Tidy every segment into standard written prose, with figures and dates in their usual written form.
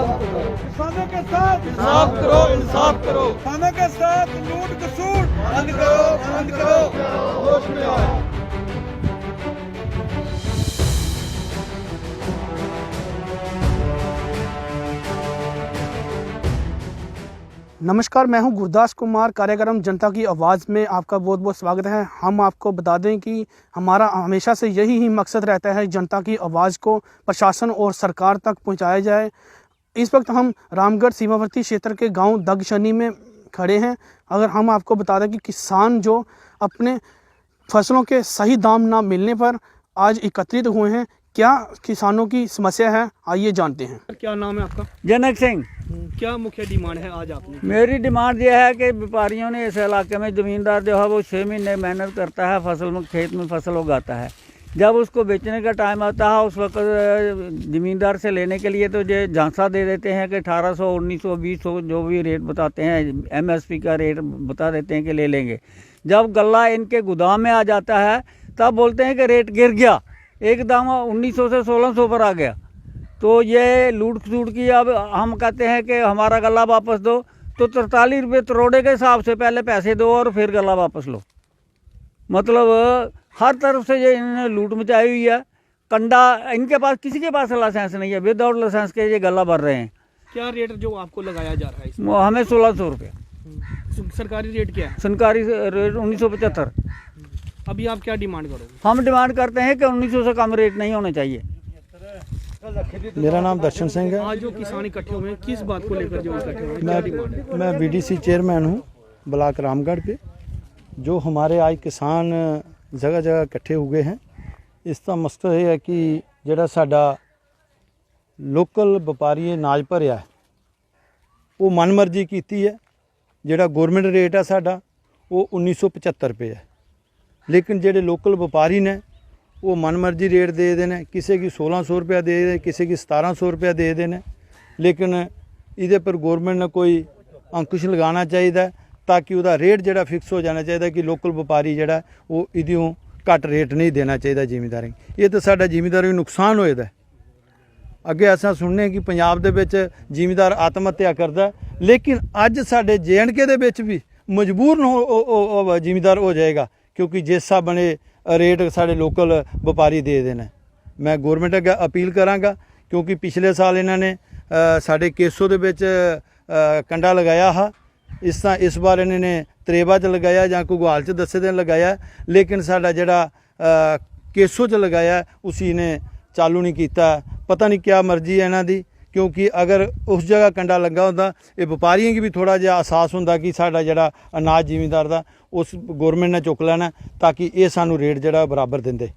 किसानों के साथ इंसाफ करो, इंसाफ करो। किसानों के साथ लूट खसूट बंद करो, बंद करो। होश में आओ। नमस्कार, मैं हूं गुरदास कुमार। कार्यक्रम जनता की आवाज़ में आपका बहुत बहुत स्वागत है। हम आपको बता दें कि हमारा हमेशा से यही ही मकसद रहता है, जनता की आवाज़ को प्रशासन और सरकार तक पहुंचाया जाए। इस वक्त हम रामगढ़ सीमावर्ती क्षेत्र के गांव दगशनी में खड़े हैं। अगर हम आपको बता दें कि किसान जो अपने फसलों के सही दाम ना मिलने पर आज एकत्रित हुए हैं, क्या किसानों की समस्या है, आइए जानते हैं। क्या नाम है आपका? जनक सिंह। क्या मुख्य डिमांड है आज आपने? मेरी डिमांड यह है कि व्यापारियों ने इस इलाके में ज़मींदार जो है वो 6 महीने मेहनत करता है, फसल में खेत में फसल उगाता है। जब उसको बेचने का टाइम आता है उस वक्त ज़मींदार से लेने के लिए तो ये झांसा दे देते हैं कि 1800, 1900, 2000 जो भी रेट बताते हैं, MSP का रेट बता देते हैं कि ले लेंगे। जब गल्ला इनके गोदाम में आ जाता है तब बोलते हैं कि रेट गिर गया, एकदम 1900 से 1600 पर आ गया। तो ये लूट खसूट की। अब हम कहते हैं कि हमारा गला वापस दो, तो 43 रुपये तरोड़े के हिसाब से पहले पैसे दो और फिर गला वापस लो। मतलब हर तरफ से ये इन्होंने लूट मचाई हुई है। कंडा इनके पास, किसी के पास लाइसेंस नहीं है, विदाउट लाइसेंस के ये गला भर रहे हैं। क्या रेट जो आपको लगाया जा रहा है इसमें? हमें 1600 रुपये। सरकारी रेट क्या है? सरकारी रेट 1975। अभी आप क्या डिमांड करोगे? हम डिमांड करते हैं कि 1900 से कम रेट नहीं होने चाहिए। मेरा नाम दर्शन सिंह है। आज जो किसान इकट्ठे हुए हैं, किस बात को लेकर जो इकट्ठे हुए हैं, क्या डिमांड है? मैं VDC चेयरमैन हूँ ब्लॉक रामगढ़ पे। जो हमारे आज किसान जगह जगह इकट्ठे हुए हैं, इसका मकसद ये है कि ਜਿਹੜਾ ਸਾਡਾ ਲੋਕਲ ਵਪਾਰੀ ਅਨਾਜ ਭਰਿਆ ਹੈ ਉਹ ਮਨਮਰਜ਼ੀ ਕੀਤੀ ਹੈ। ਜਿਹੜਾ ਗਵਰਨਮੈਂਟ ਰੇਟ ਹੈ ਸਾਡਾ ਉਹ 1975 ਰੁਪਏ ਹੈ, ਲੇਕਿਨ ਜਿਹੜੇ ਲੋਕਲ ਵਪਾਰੀ ਨੇ वो मनमर्जी रेट दे देने, किसी की 1600 रुपया दे दें, किसी की 1700 रुपया दे देने। लेकिन इहदे पर गौरमेंट ने कोई अंकुश लगाना चाहिए ताकि उसका रेट जिहड़ा फिक्स हो जाना चाहिए कि लोकल व्यापारी जिहड़ा वो इहदियों घट रेट नहीं देना चाहिए जिमीदारी। ये तो साडा जिमीदारी नुकसान होएदा। अगे असां सुनने कि पंजाब दे विच जिमीदार आत्म हत्या करदा, लेकिन अज साडे JNK दे विच भी मजबूर जिमीदार हो जाएगा, क्योंकि जिस हिसाब बने रेट साढ़े लोकल व्यापारी दे देना। मैं गौरमेंट अगे अपील करांगा, क्योंकि पिछले साल इन्होंने साढ़े केसो दे विच कंडा लगाया हा, इस बार इन्होंने त्रेबा च लगाया या घुगाल च दसे दिन लगाया, लेकिन साडा जिहड़ा केसो च लगाया उसी ने चालू नहीं किया। पता नहीं क्या मर्जी है इन्हां दी, क्योंकि अगर उस जगह कंडा लगा होंदा ये व्यापारियों की भी थोड़ा जिहा एहसास होंदा कि साडा जिहड़ा अनाज जिमीदार दा उस गौरमेंट ने चुक लेना ताकि ये सानू रेट जिहड़ा बराबर देंदे।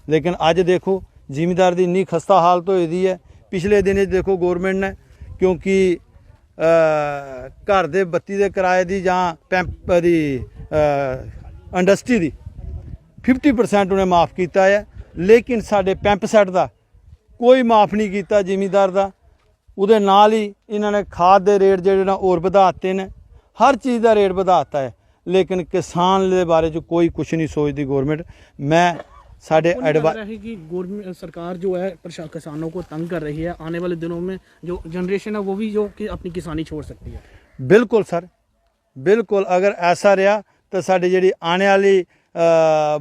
लेकिन अज देखो जिमीदार दी इन्नी खस्ता हालत होई दी है। पिछले दिन देखो गौरमेंट ने, क्योंकि घर दे बत्ती दे किराए दी जां पैंप दी इंडस्ट्री दी 50% उन्हें माफ़ किया है, लेकिन साडे पैंप सैट दा कोई माफ़ नहीं किया जिमीदार दा। उहदे नाल ही इन्होंने खाद दे रेट जिहड़े ना होर वधाते ने, हर चीज़ का रेट वधाता है, लेकिन किसान के बारे च कोई कुछ नहीं सोचती गौरमेंट। मैं साढ़े एडवाइस है कि गवर्नमेंट सरकार जो है किसानों को तंग कर रही है। आने वाले दिनों में जो जनरेशन है वो भी जो कि अपनी किसानी छोड़ सकती है। बिल्कुल सर, बिल्कुल। अगर ऐसा रहा तो साढ़े जी आने वाली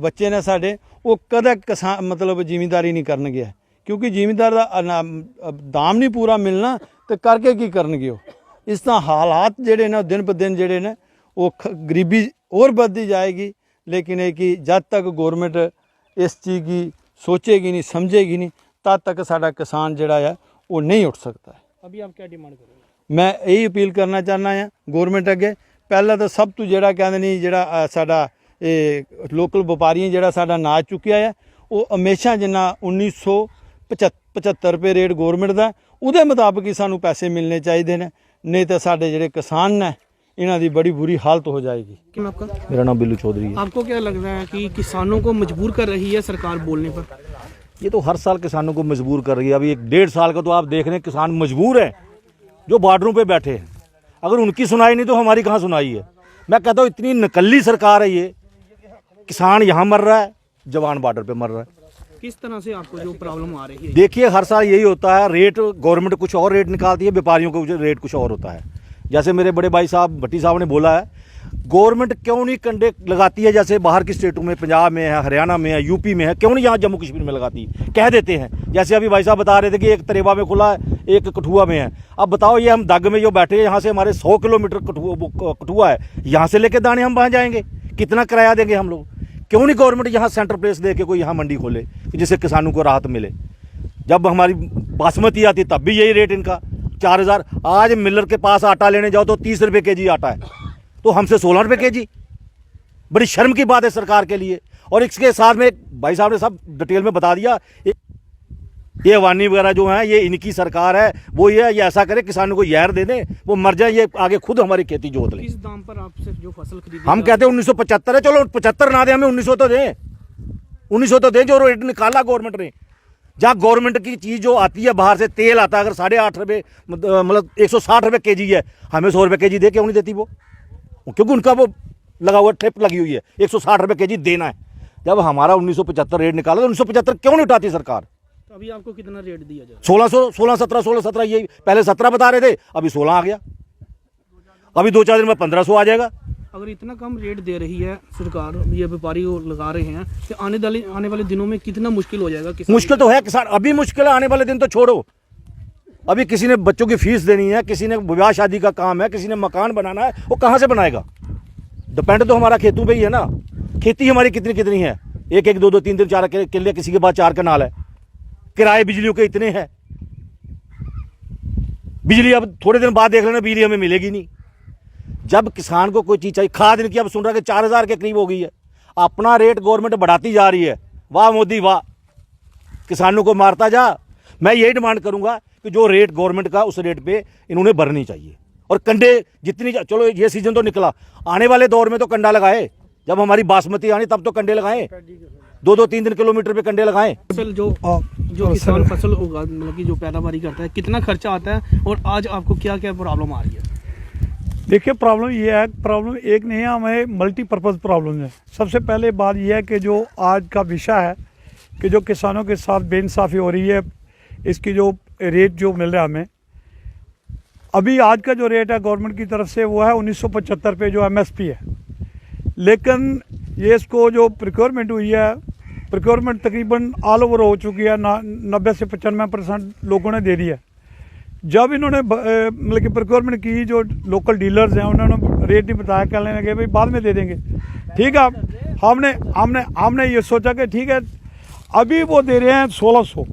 बच्चे ने साढ़े वो कदे किसान मतलब जिमीदारी नहीं करनगे, क्योंकि जिमीदार का दाम नहीं पूरा मिलना तो करके की करनगे। इस तरह हालात जिहड़े ने दिन ब दिन जिहड़े ने वो गरीबी और बढ़ती जाएगी। लेकिन ये कि जब तक गौरमेंट इस चीज़ की सोचेगी नहीं, समझेगी नहीं, तब तक साडा किसान जिहड़ा है वो नहीं उठ सकता है। अभी आप क्या डिमांड करोगे? मैं यही अपील करना चाहना है गौरमेंट अगे। पहला तो सब तो जिहड़ा कहंदे नहीं जिहड़ा साडा लोकल व्यापारियों जिहड़ा साडा अनाज चुकिया है वो हमेशा जिन्ना 1975 रुपये रेट गौरमेंट का उहदे मुताबिक ही सानू पैसे मिलने चाहिए ने, नहीं तो साडे जिहड़े किसान ने इन्हां दी बड़ी बुरी हालत हो जाएगी। क्या आपका? मेरा नाम बिल्लू चौधरी है। आपको क्या लग रहा है कि किसानों को मजबूर कर रही है सरकार बोलने पर? ये तो हर साल किसानों को मजबूर कर रही है। अभी 1.5 साल का तो आप देख रहे हैं किसान मजबूर हैं जो बॉर्डरों पे बैठे हैं। अगर उनकी सुनाई नहीं तो हमारी कहाँ सुनाई है। मैं कहता हूँ इतनी नकली सरकार है ये। किसान यहाँ मर रहा है, जवान बॉर्डर पे मर रहा है। किस तरह से आपको जो प्रॉब्लम आ रही है? देखिए हर साल यही होता है, रेट गवर्नमेंट कुछ और रेट निकालती है, व्यापारियों को रेट कुछ और होता है। जैसे मेरे बड़े भाई साहब भट्टी साहब ने बोला है, गवर्नमेंट क्यों नहीं कंडे लगाती है जैसे बाहर की स्टेटों में, पंजाब में है, हरियाणा में है, यूपी में है, क्यों नहीं यहाँ जम्मू कश्मीर में लगाती? कह देते हैं। जैसे अभी भाई साहब बता रहे थे कि एक तरेबा में खुला है, एक कठुआ में है। अब बताओ, ये हम दग में जो बैठे हैं, यहाँ से हमारे 100 किलोमीटर कठुआ है, यहाँ से लेके दाने हम वहाँ जाएंगे, कितना किराया देंगे हम लोग? क्यों नहीं गवर्नमेंट यहाँ सेंटर प्लेस दे के कोई यहाँ मंडी खोले जिससे किसानों को राहत मिले? जब हमारी बासमती आती तब भी यही रेट इनका 4000। आज मिलर के पास आटा लेने जाओ तो 30 रुपये के जी आटा है, तो हमसे 16 रुपये के जी। बड़ी शर्म की बात है सरकार के लिए। और इसके साथ में भाई साहब ने सब डिटेल में बता दिया, ये अवानी वगैरह जो है ये इनकी सरकार है, वो ये ऐसा करे किसानों को यार दे दें, वो मर जाए, ये आगे खुद हमारी खेती जोत लें। किस दाम पर आपसे जो फसल खरीदी? हम कहते हैं 1975 है, चलो 75 ना दें, हमें 1900 तो दें, 1900 तो दें जो रेट निकाला गवर्नमेंट ने। जहाँ गवर्नमेंट की चीज़ जो आती है बाहर से, तेल आता है अगर 8.5 रुपये, मतलब 160 रुपये के जी है, हमें 100 रुपये के जी दे, क्यों नहीं देती वो? क्योंकि उनका वो लगा हुआ ठेप लगी हुई है, 160 रुपये के जी देना है। जब हमारा 1975 रेट निकाला तो 1975 क्यों नहीं उठाती सरकार? तो अभी आपको कितना रेट दिया जाए? 1600, 16-17 यही पहले 17 बता रहे थे, अभी 16 आ गया, अभी 2-4 दिन में 1500 आ जाएगा। अगर इतना कम रेट दे रही है सरकार, ये व्यापारी लगा रहे हैं, तो आने वाले दिनों में कितना मुश्किल हो जाएगा? मुश्किल तो है किसान, अभी मुश्किल है, आने वाले दिन तो छोड़ो। अभी किसी ने बच्चों की फीस देनी है, किसी ने विवाह शादी का काम है, किसी ने मकान बनाना है, वो कहाँ से बनाएगा? डिपेंड तो हमारा खेतों पे ही है ना। खेती हमारी कितनी है, 1-1, 2-2, 3-3, 4 किले, किसी के पास 4 कनाल है, किराए बिजलियों के इतने हैं। बिजली अब थोड़े दिन बाद देख लेना, बिजली हमें मिलेगी नहीं। जब किसान को कोई चीज़ चाहिए, खाद इनकी अब सुन रहा है कि 4000 के करीब हो गई है, अपना रेट गवर्नमेंट बढ़ाती जा रही है। वाह मोदी वाह, किसानों को मारता जा। मैं यही डिमांड करूंगा कि जो रेट गवर्नमेंट का, उस रेट पे इन्होंने भरनी चाहिए। और कंडे जितनी, चलो ये सीजन तो निकला, आने वाले दौर में तो कंडा लगाए। जब हमारी बासमती आनी तब तो कंडे लगाएं, 2-2, 3-3 किलोमीटर पे कंडे लगाएं। फसल जो किसान फसल उगा, मतलब कि जो पैदावारी करता है, कितना खर्चा आता है, और आज आपको क्या क्या प्रॉब्लम आ रही है? देखिए प्रॉब्लम ये है, प्रॉब्लम एक नहीं है, हमें मल्टीपर्पज़ प्रॉब्लम है। सबसे पहले बात यह है कि जो आज का विषय है कि जो किसानों के साथ बेइंसाफ़ी हो रही है, इसकी जो रेट जो मिल रहा है हमें, अभी आज का जो रेट है गवर्नमेंट की तरफ से वो है 1975 पे जो MSP है। लेकिन ये इसको जो प्रिक्योरमेंट हुई है, प्रिक्योरमेंट तकरीबन ऑल ओवर हो चुकी है, 90 से 95% लोगों ने दे दिया। जब इन्होंने मतलब कि प्रिक्योरमेंट की, जो लोकल डीलर्स हैं उन्होंने रेट नहीं बताया, कहने लगे भाई बाद में दे देंगे। ठीक है, हमने ये सोचा कि ठीक है, अभी वो दे रहे हैं 1600।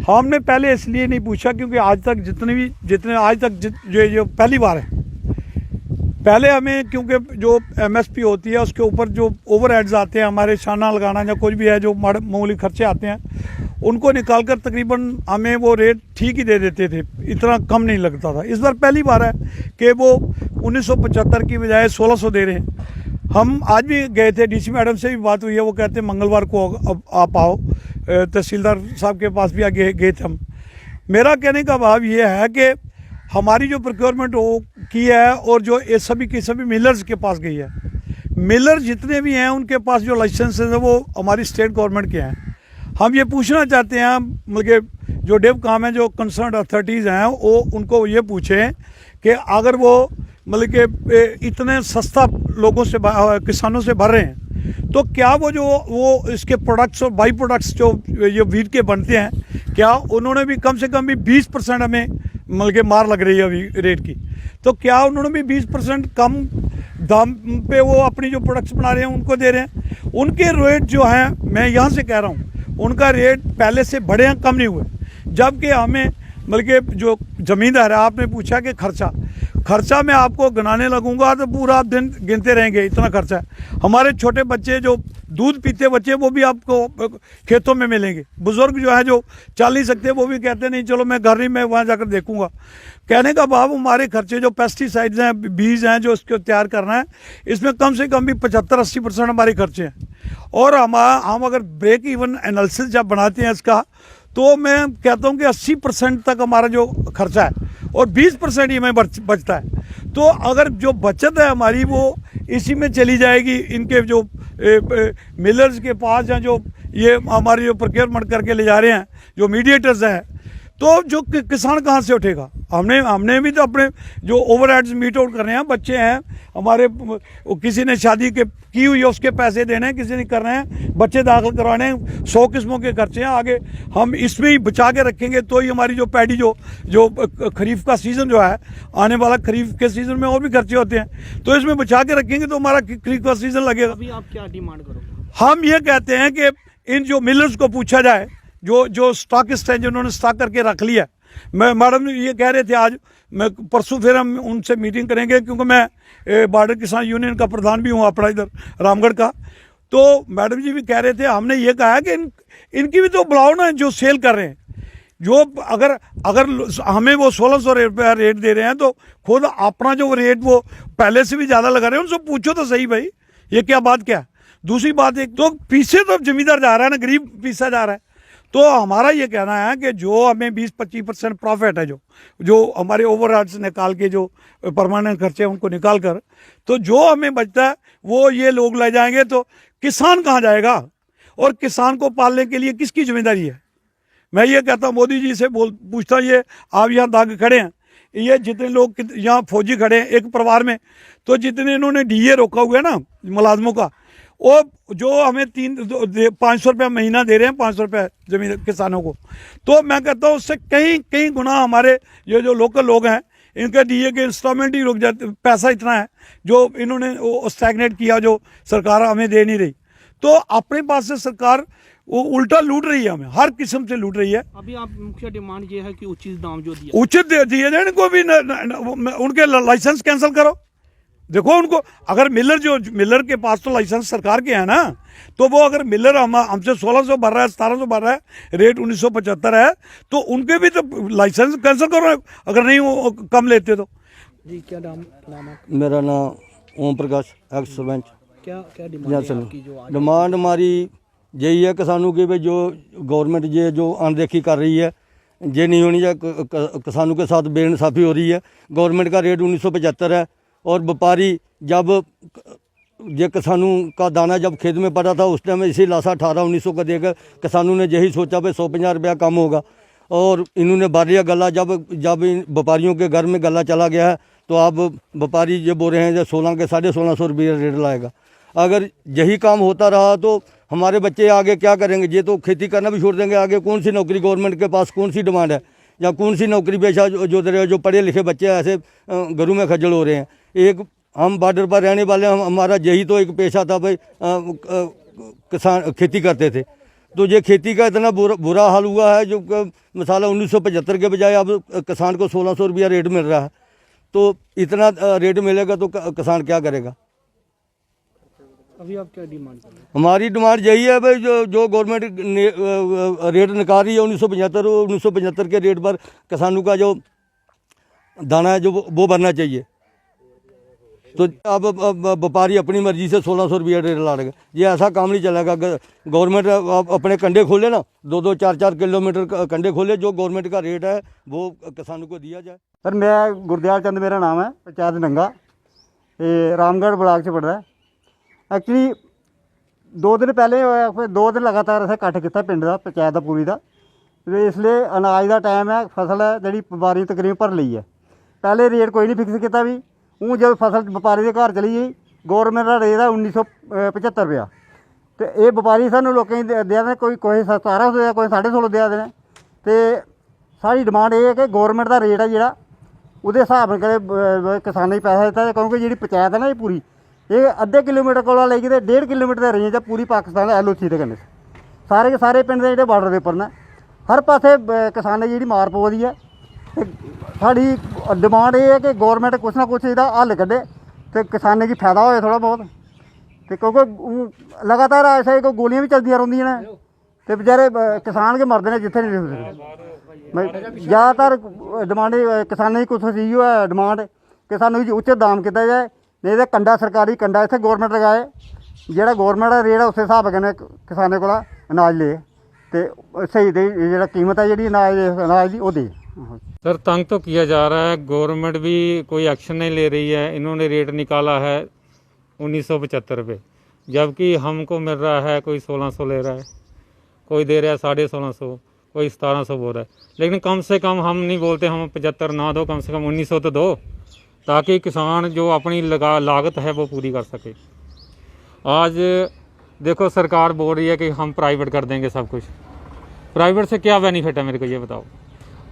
हमने पहले इसलिए नहीं पूछा क्योंकि आज तक जितने आज तक जो पहली बार है, पहले हमें, क्योंकि जो MSP होती है उसके ऊपर जो ओवरहेड्स आते हैं, हमारे शाना लगाना या कुछ भी है, जो मामूली खर्चे आते हैं, उनको निकालकर तकरीबन हमें वो रेट ठीक ही दे देते थे, इतना कम नहीं लगता था। इस बार पहली बार है कि वो 1975 की बजाय 1600 दे रहे हैं। हम आज भी गए थे, DC मैडम से भी बात हुई है, वो कहते हैं मंगलवार को आप आओ, तहसीलदार साहब के पास भी आगे गए थे हम। मेरा कहने का भाव ये है कि हमारी जो प्रोक्योरमेंट की है और जो ये सभी के सभी मिलर्स के पास गई है, मिलर जितने भी हैं उनके पास जो लाइसेंस है वो हमारी स्टेट गवर्नमेंट के हैं। हम ये पूछना चाहते हैं, मतलब जो डेव काम है, जो कंसर्न अथॉरिटीज़ हैं, वो उनको ये पूछें कि अगर वो मतलब कि इतने सस्ता लोगों से, किसानों से भर रहे हैं, तो क्या वो इसके प्रोडक्ट्स और बाई प्रोडक्ट्स जो वीट के बनते हैं, क्या उन्होंने भी कम से कम भी 20% हमें मतलब कि मार लग रही है अभी रेट की, तो क्या उन्होंने भी 20% कम दाम पे वो अपनी जो प्रोडक्ट्स बना रहे हैं उनको दे रहे हैं? उनके रेट जो हैं, मैं यहाँ से कह रहा हूँ, उनका रेट पहले से बढ़े हैं, कम नहीं हुए। जबकि हमें बल्कि जो ज़मींदार है, आपने पूछा कि खर्चा मैं आपको गिनाने लगूंगा तो पूरा दिन गिनते रहेंगे, इतना खर्चा है। हमारे छोटे बच्चे जो दूध पीते बच्चे, वो भी आपको खेतों में मिलेंगे। बुजुर्ग जो है, जो चल नहीं सकते, वो भी कहते नहीं चलो मैं घर ही में वहाँ जाकर देखूंगा। कहने का भाव, हमारे खर्चे जो पेस्टिसाइड्स हैं, बीज हैं, जो इसको तैयार करना है, इसमें कम से कम भी 75-80% हमारे खर्चे हैं। और हम अगर ब्रेक इवन एनालिसिस जब बनाते हैं इसका, तो मैं कहता हूं कि 80% तक हमारा जो खर्चा है और 20% ही हमें बचता है। तो अगर जो बचत है हमारी वो इसी में चली जाएगी, इनके जो मिलर्स के पास या जो ये हमारी जो प्रोक्योरमेंट करके ले जा रहे हैं, जो मीडिएटर्स हैं, तो जो किसान कहाँ से उठेगा? हमने भी तो अपने जो ओवरहेड्स मीट आउट कर रहे हैं, बच्चे हैं हमारे, किसी ने शादी की हुई है उसके पैसे देने हैं, किसी ने कर रहे हैं बच्चे दाखिल करवाने हैं, 100 किस्मों के खर्चे हैं। आगे हम इसमें ही बचा के रखेंगे तो ही हमारी जो पैडी जो खरीफ का सीज़न जो है, आने वाला खरीफ के सीज़न में और भी खर्चे होते हैं, तो इसमें बचा के रखेंगे तो हमारा खरीफ का सीज़न लगेगा। अभी आप क्या डिमांड करोगे? हम ये कहते हैं कि इन जो मिलर्स को पूछा जाए, जो स्टॉकिस्ट हैं जिन्होंने स्टॉक करके रख लिया। मैं मैडम ये कह रहे थे आज, मैं परसों फिर हम उनसे मीटिंग करेंगे, क्योंकि मैं बॉर्डर किसान यूनियन का प्रधान भी हूँ अपना इधर रामगढ़ का। तो मैडम जी भी कह रहे थे, हमने ये कहा है कि इनकी भी तो बुलाओ ना, जो सेल कर रहे हैं। जो अगर हमें वो 1600 रुपया रेट दे रहे हैं, तो खुद अपना जो रेट वो पहले से भी ज़्यादा लगा रहे हैं, उनसे पूछो तो सही भाई, ये क्या बात क्या? दूसरी बात, एक तो पीछे तो जमींदार जा रहा है ना, गरीब पीछा जा रहा है। तो हमारा ये कहना है कि जो हमें 20-25% प्रॉफिट है, जो हमारे ओवरहेड्स निकाल के, जो परमानेंट खर्चे हैं उनको निकाल कर, तो जो हमें बचता है वो ये लोग ले जाएंगे, तो किसान कहाँ जाएगा? और किसान को पालने के लिए किसकी जिम्मेदारी है? मैं ये कहता हूँ मोदी जी से पूछता हूँ, ये आप यहाँ दाग खड़े हैं, ये जितने लोग यहाँ फौजी खड़े हैं एक परिवार में, तो जितने इन्होंने डीए रोका हुआ है ना मुलाजमों का, वो जो हमें 500 रुपया महीना दे रहे हैं, 500 रुपया जमीन किसानों को, तो मैं कहता हूँ उससे कहीं गुना हमारे ये जो लोकल लोग हैं, इनका डीए के इंस्टॉलमेंट ही रुक जाते। पैसा इतना है जो इन्होंने स्टैग्नेट किया, जो सरकार हमें दे नहीं रही, तो अपने पास से सरकार वो उल्टा लूट रही है, हमें हर किस्म से लूट रही है। अभी आप मुख्य डिमांड ये है कि उचित दाम जो दिया, उचित दिए जाए इनको भी, उनके लाइसेंस कैंसिल करो। देखो उनको, अगर मिलर के पास तो लाइसेंस सरकार के है ना, तो वो अगर मिलर हमसे 1600 भर रहा है, 1700 भर रहा है, रेट 1975 है, तो उनके भी तो लाइसेंस कैंसिल करो अगर नहीं वो कम लेते तो। जी क्या नाम है? मेरा नाम ओम प्रकाश, एक्स सरपंच। क्या डिमांड है आपकी जो आज? डिमांड हमारी यही है किसानों की, भाई जो गवर्नमेंट ये जो अनदेखी कर रही है, ये नहीं होनी चाहिए। किसानों के साथ बेइंसाफ़ी हो रही है। गवर्नमेंट का रेट 1975 है, और व्यापारी जब ये किसानों का दाना जब खेत में पड़ा था उस टाइम इसी लाशा 1800-1900 का देकर किसानों ने यही सोचा भाई 150 रुपया कम होगा, और इन्होंने बारिया गला जब व्यापारियों के घर में गला चला गया है, तो अब व्यापारी ये बोल रहे हैं जो 16 के 1650 रुपये रेट लाएगा। अगर यही काम होता रहा तो हमारे बच्चे आगे क्या करेंगे? ये तो खेती करना भी छोड़ देंगे। आगे कौन सी नौकरी, गवर्नमेंट के पास कौन सी डिमांड है, या कौन सी नौकरी पेशा जो पढ़े लिखे बच्चे ऐसे घरों में खज्जल हो रहे हैं। एक हम बॉर्डर पर रहने वाले, हमारा यही तो एक पेशा था भाई, किसान खेती करते थे, तो ये खेती का इतना बुरा हाल हुआ है, जो मिसाल 1975 के बजाय अब किसान को 1600 रुपया रेट मिल रहा है, तो इतना रेट मिलेगा तो किसान क्या करेगा? अभी आप क्या डिमांड कर रहे हैं? हमारी डिमांड यही है भाई, जो गवर्नमेंट रेट निकाल रही है 1975 के रेट पर किसानों का जो दाना है जो वो भरना चाहिए। तो अब व्यापारी अपनी मर्जी से 1600 रुपया रेट ला रहे हैं। ये ऐसा काम नहीं चलेगा। गवर्नमेंट अपने कंडे खोले ना, 2-2, 4-4 किलोमीटर कंडे खोले, जो गवर्नमेंट का रेट है वो किसानों को दिया जाए। सर मैं गुरदयाल चंद मेरा नाम है, पंचायत नंगा, ये रामगढ़ ब्लाक से पड़ रहा है। एक्चुअली 2 दिन पहले 2 दिन लगातार असें कट्ठ किया पिंड का, पंचायत का पूरी का, तो इसलिए अनाज का टाइम है, फसल है जी व्यापारी तकरीबन भर ली है। पहले रेट कोई नहीं फिक्स किया भी, हूँ जब फसल व्यापारी के घर चली गई, गौरमेंट का रेट है 1975 रुपया, तो ये व्यापारी सानू लोकें देआ दे, कोई 1700 देआ, कोई 1650 देआ दे। तो साड़ी डिमांड ये है कि गौरमेंट का रेट है जोड़ा उहदे हिसाब नाल किसानों को पैसा दिता, क्योंकि जी पंचायत है ना ये पूरी, ये अद्धे किलोमीटर को लेके 1.5 किलोमीटर के रेंज है पूरी पाकिस्तान LOC के कन्नै। सारे के सारे पिंड जो बार्डर के उपर ने, हर पासे किसानें जी मार पवा दी है। साड़ी डिमांड ये है कि गौरमेंट कुछ ना कुछ इसका हल कड्ढे, तो किसानों की फायदा हो थोड़ा बहुत। तो क्योंकि लगातार ऐसे कोई गोलियां भी चलती रही ने, तो बेचारे किसान के मरते हैं जिथे नहीं रुक सकते। ज़्यादातर डिमांड किसानों की कुछ सी है डिमांड कि सानू उचित दाम किया जाए, नहीं तो कंडा सरकारी कंडा इत्थे गौरमेंट लगाए, जोड़ा गौरमेंट का रेट है उस हिसाब कन्नै किसानों को अनाज ले, तो सही जो कीमत है जी अनाज की वो दे। सर तंग तो किया जा रहा है, गवर्नमेंट भी कोई एक्शन नहीं ले रही है। इन्होंने रेट निकाला है 1975 रुपये, जबकि हमको मिल रहा है कोई 1600 ले रहा है। कोई दे रहा है 1650, कोई 1700 बोल रहा है। लेकिन कम से कम हम नहीं बोलते हम 75 ना दो, कम से कम 1900 तो दो, ताकि किसान जो अपनी लागत है वो पूरी कर सके। आज देखो सरकार बोल रही है कि हम प्राइवेट कर देंगे सब कुछ। प्राइवेट से क्या बेनिफिट है मेरे को ये बताओ।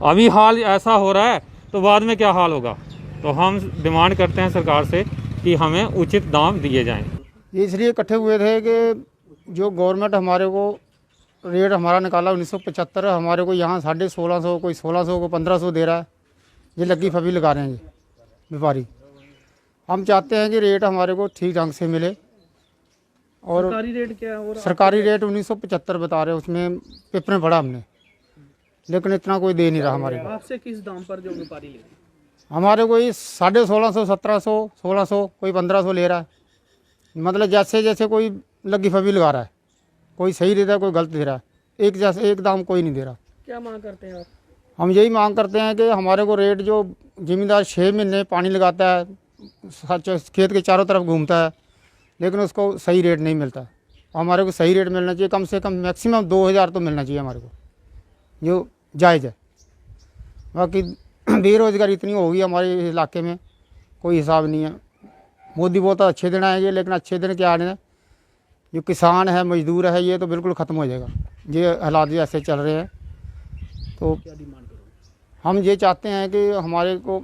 अभी हाल ऐसा हो रहा है तो बाद में क्या हाल होगा। तो हम डिमांड करते हैं सरकार से कि हमें उचित दाम दिए जाएं। ये इसलिए इकट्ठे हुए थे कि जो गवर्नमेंट हमारे को रेट हमारा निकाला 1975, हमारे को यहाँ 1650, कोई 1600 को 1500 दे रहा है। ये लग्गी फबी लगा रहे हैं ये व्यापारी। हम चाहते हैं कि रेट हमारे को ठीक ढंग से मिले। और सरकारी रेट क्या है? सरकारी रेट 1975 बता रहे हैं, उसमें पेपर में पढ़ा हमने, लेकिन इतना कोई दे नहीं रहा हमारे को। आपसे किस दाम पर जो व्यापारी ले रहे हैं? हमारे कोई 1650, 1700, 1600, कोई 1500 ले रहा है। मतलब जैसे जैसे कोई लग्गी फबी लगा रहा है, कोई सही दे रहा है, कोई गलत दे रहा है, एक जैसे एक दाम कोई नहीं दे रहा। क्या मांग करते हैं आप? हम यही मांग करते हैं कि हमारे को रेट जो ज़मींदार 6 महीने पानी लगाता है, खेत के चारों तरफ घूमता है, लेकिन उसको सही रेट नहीं मिलता। हमारे को सही रेट मिलना चाहिए, कम से कम मैक्सिमम 2000 तो मिलना चाहिए हमारे को, जो जायज़ है। बाकी बेरोज़गारी इतनी होगी हमारे इलाके में, कोई हिसाब नहीं है। मोदी बोलता अच्छे दिन आएंगे, लेकिन अच्छे दिन क्या आने हैं। जो किसान है, मजदूर है, ये तो बिल्कुल ख़त्म हो जाएगा। ये हालात ऐसे चल रहे हैं। तो हम ये चाहते हैं कि हमारे को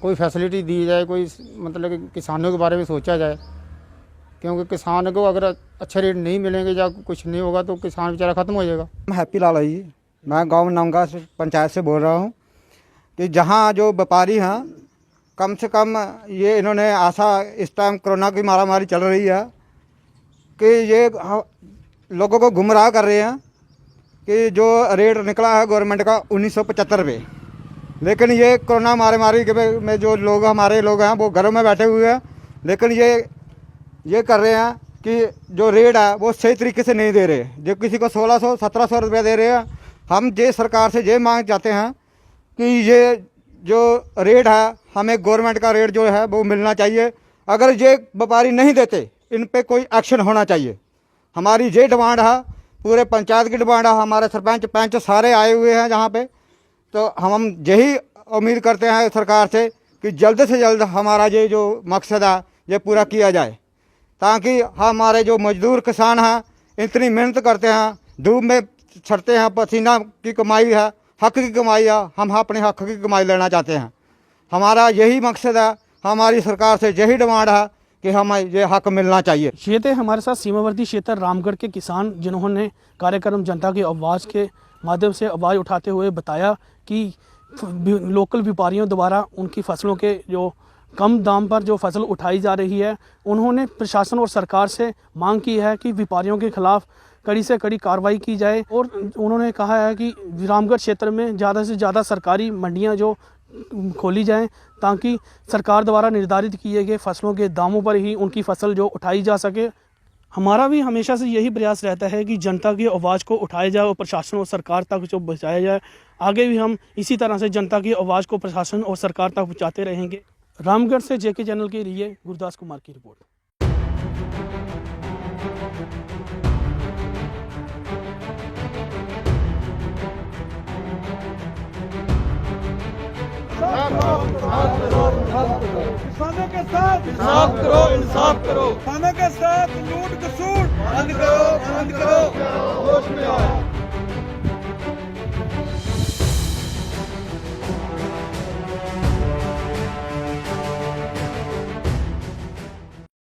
कोई फैसिलिटी दी जाए, कोई मतलब कि किसानों के बारे में सोचा जाए, क्योंकि किसान को अगर अच्छे रेट नहीं मिलेंगे या कुछ नहीं होगा तो किसान बेचारा ख़त्म हो जाएगा। हैप्पी लाल जी, मैं गांव नामगा पंचायत से बोल रहा हूं कि जहां जो व्यापारी हैं, कम से कम ये इन्होंने आशा, इस टाइम कोरोना की महामारी चल रही है, कि ये लोगों को गुमराह कर रहे हैं कि जो रेट निकला है गवर्नमेंट का 1975 पे, लेकिन ये कोरोना महामारी में जो लोग हमारे लोग हैं वो घरों में बैठे हुए हैं, लेकिन ये कर रहे हैं कि जो रेट है वो सही तरीके से नहीं दे रहे। जो किसी को 1600, 1700 रुपये दे रहे हैं। हम ये सरकार से ये मांग चाहते हैं कि ये जो रेट है, हमें गवर्नमेंट का रेट जो है वो मिलना चाहिए। अगर ये व्यापारी नहीं देते, इन पे कोई एक्शन होना चाहिए। हमारी ये डिमांड है, पूरे पंचायत की डिमांड है। हमारे सरपंच पंच सारे आए हुए हैं जहाँ पे। तो हम यही उम्मीद करते हैं सरकार से कि जल्द से जल्द हमारा ये जो मकसद है ये पूरा किया जाए, ताकि हमारे जो मजदूर किसान हैं, इतनी मेहनत करते हैं, धूप में छड़ते हैं, पसीना की कमाई है, हक की कमाई है। हम अपने हक की कमाई लेना चाहते हैं। हमारा यही मकसद है, हमारी सरकार से यही डिमांड है कि हमें ये हक मिलना चाहिए। ये थे हमारे साथ सीमावर्ती क्षेत्र रामगढ़ के किसान, जिन्होंने कार्यक्रम जनता की आवाज़ के माध्यम से आवाज़ उठाते हुए बताया कि लोकल व्यापारियों द्वारा उनकी फसलों के जो कम दाम पर जो फसल उठाई जा रही है, उन्होंने प्रशासन और सरकार से मांग की है कि व्यापारियों के खिलाफ कड़ी से कड़ी कार्रवाई की जाए। और उन्होंने कहा है कि रामगढ़ क्षेत्र में ज़्यादा से ज़्यादा सरकारी मंडियां जो खोली जाएं, ताकि सरकार द्वारा निर्धारित किए गए फसलों के दामों पर ही उनकी फसल जो उठाई जा सके। हमारा भी हमेशा से यही प्रयास रहता है कि जनता की आवाज़ को उठाया जाए और प्रशासन और सरकार तक जो पहुँचाया जाए। आगे भी हम इसी तरह से जनता की आवाज़ को प्रशासन और सरकार तक पहुँचाते रहेंगे। रामगढ़ से जेके चैनल के लिए गुरदास कुमार की रिपोर्ट। किसानों के साथ इंसाफ करो, इंसाफ करो। किसानों के साथ लूट